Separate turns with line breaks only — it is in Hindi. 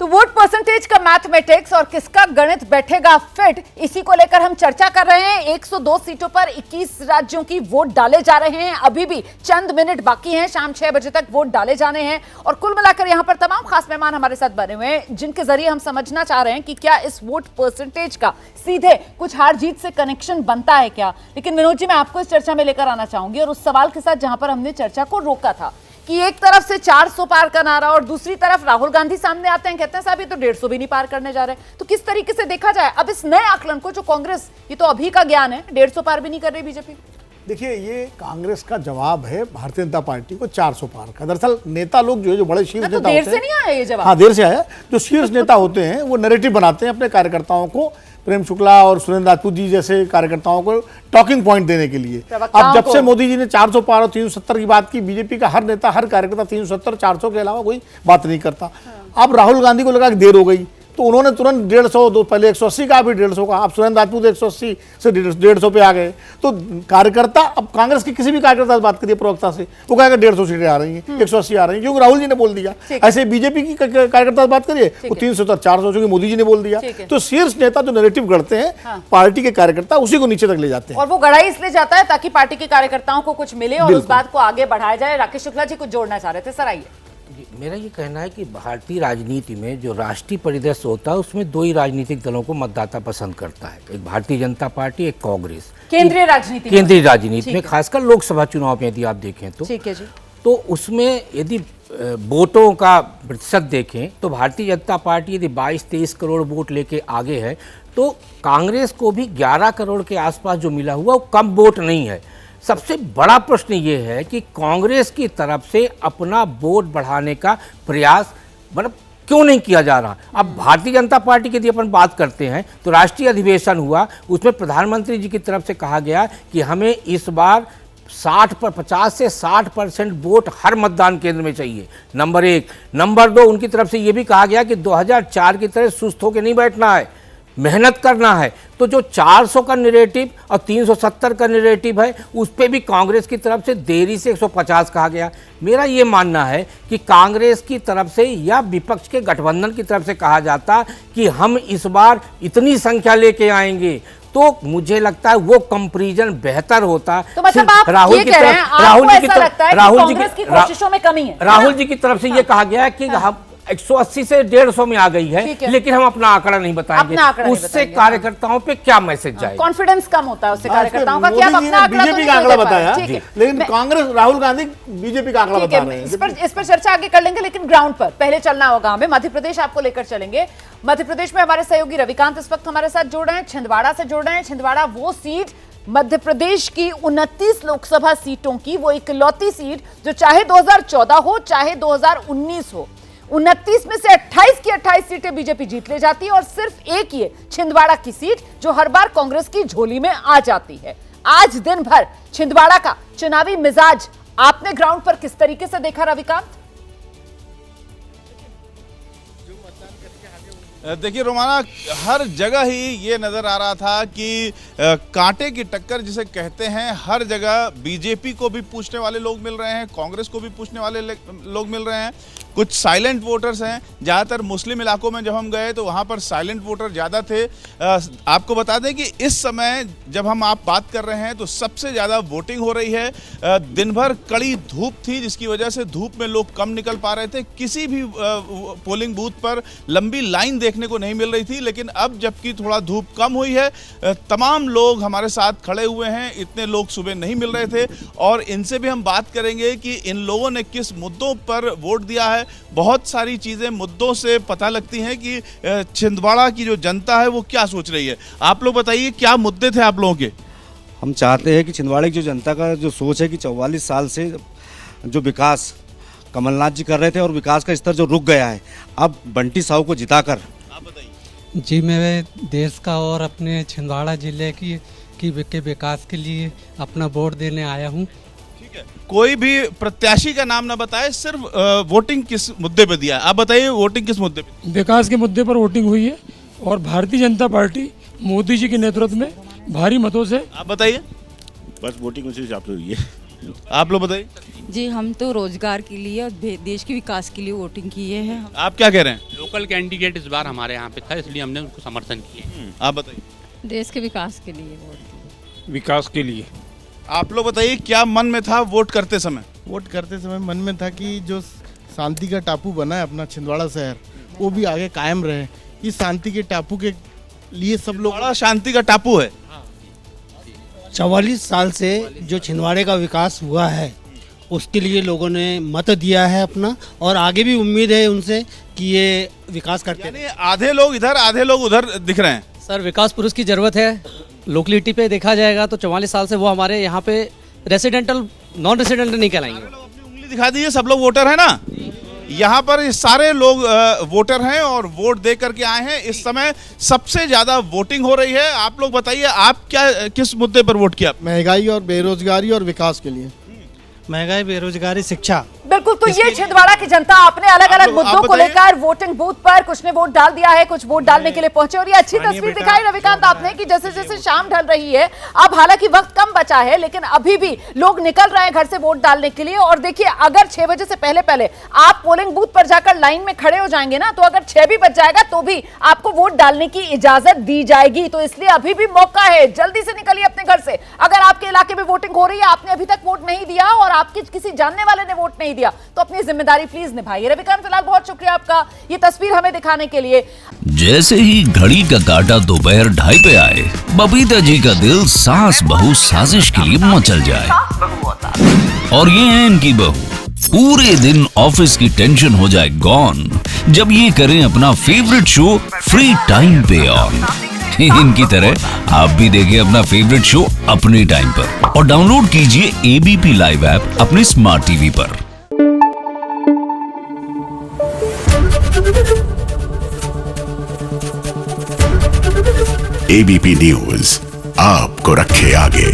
तो वोट परसेंटेज का मैथमेटिक्स और किसका गणित बैठेगा फिट, इसी को लेकर हम चर्चा कर रहे हैं। 102 सीटों पर 21 राज्यों की वोट डाले जा रहे हैं। अभी भी चंद मिनट बाकी हैं, शाम 6 बजे तक वोट डाले जाने हैं। और कुल मिलाकर यहां पर तमाम खास मेहमान हमारे साथ बने हुए हैं, जिनके जरिए हम समझना चाह रहे हैं कि क्या इस वोट परसेंटेज का सीधे कुछ हार जीत से कनेक्शन बनता है क्या। लेकिन विनोद जी, मैं आपको इस चर्चा में लेकर आना चाहूंगी और उस सवाल के साथ जहां पर हमने चर्चा को रोका था कि एक तरफ से 400 पार का नारा और दूसरी तरफ राहुल गांधी सामने आते हैं, कहते हैं साहब ये तो 150 भी नहीं पार करने जा रहे। तो किस तरीके से देखा जाए अब इस नए आकलन को, जो कांग्रेस, ये तो अभी का ज्ञान है, 150 पार भी नहीं कर रही बीजेपी।
देखिए, ये कांग्रेस का जवाब है भारतीय जनता पार्टी को 400 पार का। दरअसल नेता लोग जो है, जो बड़े शीर्ष नेता
देर
होते
से
हैं,
नहीं आया ये जवाब।
हाँ, देर से आया। जो शीर्ष नेता होते हैं वो नैरेटिव बनाते हैं अपने कार्यकर्ताओं को, प्रेम शुक्ला और सुरेंद्र राजपूत जी जैसे कार्यकर्ताओं को टॉकिंग पॉइंट देने के लिए। अब जब से मोदी जी ने 400 पार और 370 की बात की, बीजेपी का हर नेता, हर कार्यकर्ता 370 400 के अलावा कोई बात नहीं करता। अब राहुल गांधी को लगा कि देर हो गई, तो उन्होंने तुरंत 150, पहले 180 का, फिर 150 का। अब सुरेंद्र राजपूत 180 से 150 पे आ गए। तो कार्यकर्ता, अब कांग्रेस की किसी भी कार्यकर्ता से बात करिए, प्रवक्ता से, वो कहेगा 150 सीटें आ रही हैं, 180 आ रही हैं, क्योंकि राहुल जी ने बोल दिया। ऐसे बीजेपी की कार्यकर्ता से बात करिए, वो 370 400, क्योंकि मोदी जी ने बोल दिया। तो शीर्ष नेता जो नैरेटिव गढ़ते हैं, पार्टी के कार्यकर्ता उसी को नीचे तक ले जाते हैं।
और वो गढ़ाई इसलिए जाता है ताकि पार्टी के कार्यकर्ताओं को कुछ मिले और उस बात को आगे बढ़ाया जाए। राकेश शुक्ला जी कुछ जोड़ना चाह रहे थे, सर आइए।
मेरा ये कहना है कि भारतीय राजनीति में जो राष्ट्रीय परिदृश्य होता है, उसमें दो ही राजनीतिक दलों को मतदाता पसंद करता है, एक भारतीय जनता पार्टी, एक कांग्रेस।
केंद्रीय राजनीति
में खासकर लोकसभा चुनाव में यदि आप देखें तो,
ठीक है जी,
तो उसमें यदि वोटों का प्रतिशत देखें तो भारतीय जनता पार्टी यदि 22-23 करोड़ वोट लेके आगे है, तो कांग्रेस को भी 11 करोड़ के आसपास जो मिला हुआ वो कम वोट नहीं है। सबसे बड़ा प्रश्न ये है कि कांग्रेस की तरफ से अपना वोट बढ़ाने का प्रयास मतलब क्यों नहीं किया जा रहा। अब भारतीय जनता पार्टी की यदि अपन बात करते हैं तो राष्ट्रीय अधिवेशन हुआ, उसमें प्रधानमंत्री जी की तरफ से कहा गया कि हमें इस बार 50 से 60% वोट हर मतदान केंद्र में चाहिए, नंबर 1। नंबर 2, उनकी तरफ से ये भी कहा गया कि 2004 की तरह सुस्त होकर नहीं बैठना है, मेहनत करना है। तो जो 400 का नैरेटिव और 370 का नैरेटिव है, उस पे भी कांग्रेस की तरफ से देरी से 150 कहा गया। मेरा ये मानना है कि कांग्रेस की तरफ से या विपक्ष के गठबंधन की तरफ से कहा जाता कि हम इस बार इतनी संख्या लेके आएंगे, तो मुझे लगता है वो कंपैरिजन बेहतर होता।
तो मतलब आप
राहुल की तरफ, राहुल जी की तरफ से ये कहा गया है कि हम 180 से 150 में आ गई है, लेकिन हम अपना आंकड़ा नहीं बताएंगे। उससे कार्यकर्ताओं पे क्या मैसेज जाएगा?
कॉन्फिडेंस कम होता है उससे कार्यकर्ताओं का। क्या
बीजेपी का आंकड़ा बताया, लेकिन कांग्रेस, राहुल गांधी बीजेपी का आंकड़ा बता रहे हैं।
इस पर चर्चा आगे कर लेंगे, लेकिन ग्राउंड पर पहले चलना होगा हमें। मध्य प्रदेश आपको लेकर चलेंगे। मध्य प्रदेश में हमारे सहयोगी रविकांत इस वक्त हमारे साथ जुड़ रहे हैं, छिंदवाड़ा से जुड़ रहे हैं। छिंदवाड़ा वो सीट, मध्य प्रदेश की 29 लोकसभा सीटों की वो इकलौती सीट जो चाहे 2014 हो चाहे 2019 हो, 29 में से 28 की 28 सीटें बीजेपी जीत ले जाती है और सिर्फ एक ये छिंदवाड़ा की सीट जो हर बार कांग्रेस की झोली में आ जाती है। आज दिन भर छिंदवाड़ा का चुनावी मिजाज आपने ग्राउंड पर किस तरीके से देखा रविकांत?
देखिए रोमाना, हर जगह ही ये नज़र आ रहा था कि कांटे की टक्कर जिसे कहते हैं, हर जगह बीजेपी को भी पूछने वाले लोग मिल रहे हैं, कांग्रेस को भी पूछने वाले लोग मिल रहे हैं। कुछ साइलेंट वोटर्स हैं। ज़्यादातर मुस्लिम इलाकों में जब हम गए तो वहाँ पर साइलेंट वोटर ज़्यादा थे। आपको बता दें कि इस समय जब हम आप बात कर रहे हैं तो सबसे ज़्यादा वोटिंग हो रही है। दिन भर कड़ी धूप थी, जिसकी वजह से धूप में लोग कम निकल पा रहे थे। किसी भी पोलिंग बूथ पर लंबी लाइन देखने को नहीं मिल रही थी, लेकिन अब जबकि थोड़ा धूप कम हुई है, तमाम लोग हमारे साथ खड़े हुए हैं। इतने लोग सुबह नहीं मिल रहे थे और इनसे भी हम बात करेंगे कि इन लोगों ने किस मुद्दों पर वोट दिया है। बहुत सारी चीज़ें मुद्दों से पता लगती हैं कि छिंदवाड़ा की जो जनता है वो क्या सोच रही है। आप लोग बताइए, क्या मुद्दे थे आप लोगों के?
हम चाहते हैं कि छिंदवाड़ा की जो जनता का जो सोच है कि 44 साल से जो विकास कमलनाथ जी कर रहे थे और विकास का स्तर जो रुक गया है, अब बंटी साहू को जिताकर।
आप बताइए
जी। मैं देश का और अपने छिंदवाड़ा जिले के विकास के लिए अपना वोट देने आया हूँ।
कोई भी प्रत्याशी का नाम ना बताए, सिर्फ वोटिंग किस मुद्दे पे दिया है। आप बताइए, वोटिंग किस मुद्दे पे?
विकास के मुद्दे पर वोटिंग हुई है और भारतीय जनता पार्टी मोदी जी के नेतृत्व में भारी मतों से।
आप बताइए।
बस वोटिंग उसी हिसाब से हुई है।
आप लोग बताइए,
जी हम तो रोजगार के लिए और देश के विकास के लिए वोटिंग किए हैं।
आप क्या कह रहे हैं?
लोकल कैंडिडेट इस बार हमारे यहाँ पे था, इसलिए हमने उनको समर्थन किया।
आप बताइए,
देश के विकास के लिए वोट।
विकास के लिए।
आप लोग बताइए क्या मन में था वोट करते समय?
वोट करते समय मन में था कि जो शांति का टापू बना है अपना छिंदवाड़ा शहर, वो भी आगे कायम रहे। इस शांति के टापू के लिए सब लोग,
बड़ा शांति का टापू है।
44 साल से जो छिंदवाड़े का विकास हुआ है उसके लिए लोगों ने मत दिया है अपना, और आगे भी उम्मीद है उनसे कि ये विकास करते
यानी आधे लोग इधर आधे लोग उधर दिख रहे हैं।
सर विकास पुरुष की जरूरत है। लोकलिटी पे देखा जाएगा तो 44 साल से वो हमारे यहाँ पे रेसिडेंटल नॉन रेसिडेंटल नहीं कहलाएंगे।
अपनी उंगली दिखा दीजिए, सब लोग वोटर है ना। यहाँ पर ये सारे लोग वोटर हैं और वोट दे करके आए हैं। इस समय सबसे ज्यादा वोटिंग हो रही है। आप लोग बताइए, आप क्या किस मुद्दे पर वोट किया?
महंगाई और बेरोजगारी और विकास के लिए।
महंगाई, बेरोजगारी, शिक्षा।
बिल्कुल, तो ये छिंदवाड़ा की जनता अपने अलग अलग मुद्दों को लेकर वोटिंग बूथ पर कुछ ने वोट डाल दिया है, कुछ वोट डालने के लिए पहुंचे। और ये अच्छी तस्वीर दिखाई रविकांत आपने कि जैसे जैसे शाम ढल रही है, अब हालांकि वक्त कम बचा है, लेकिन अभी भी लोग निकल रहे हैं घर से वोट डालने के लिए। और देखिए, अगर 6 बजे से पहले पहले आप पोलिंग बूथ पर जाकर लाइन में खड़े हो जाएंगे ना, तो अगर 6 भी बज जाएगा तो भी आपको वोट डालने की इजाजत दी जाएगी। तो इसलिए अभी भी मौका है, जल्दी से निकलिए अपने घर से। अगर आपके इलाके में वोटिंग हो रही है, आपने अभी तक वोट नहीं दिया और आपके किसी जानने वाले ने वोट नहीं दिया, तो अपनी जिम्मेदारी प्लीज निभाइए। रविकांत, फिलहाल बहुत शुक्रिया आपका ये तस्वीर हमें दिखाने के लिए।
जैसे ही घड़ी का काटा दोपहर 2:30 पे आए, बबीता जी का दिल सास बहू साजिश के लिए मचल जाए। और ये है इनकी बहू, पूरे दिन ऑफिस की टेंशन हो जाए गॉन जब ये करें अपना फेवरेट शो फ्री टाइम पे ऑन। इनकी तरह आप भी देखिए अपना फेवरेट शो अपने टाइम पर और डाउनलोड कीजिए ABP लाइव ऐप अपने स्मार्ट टीवी पर।
ABP न्यूज आपको रखे आगे।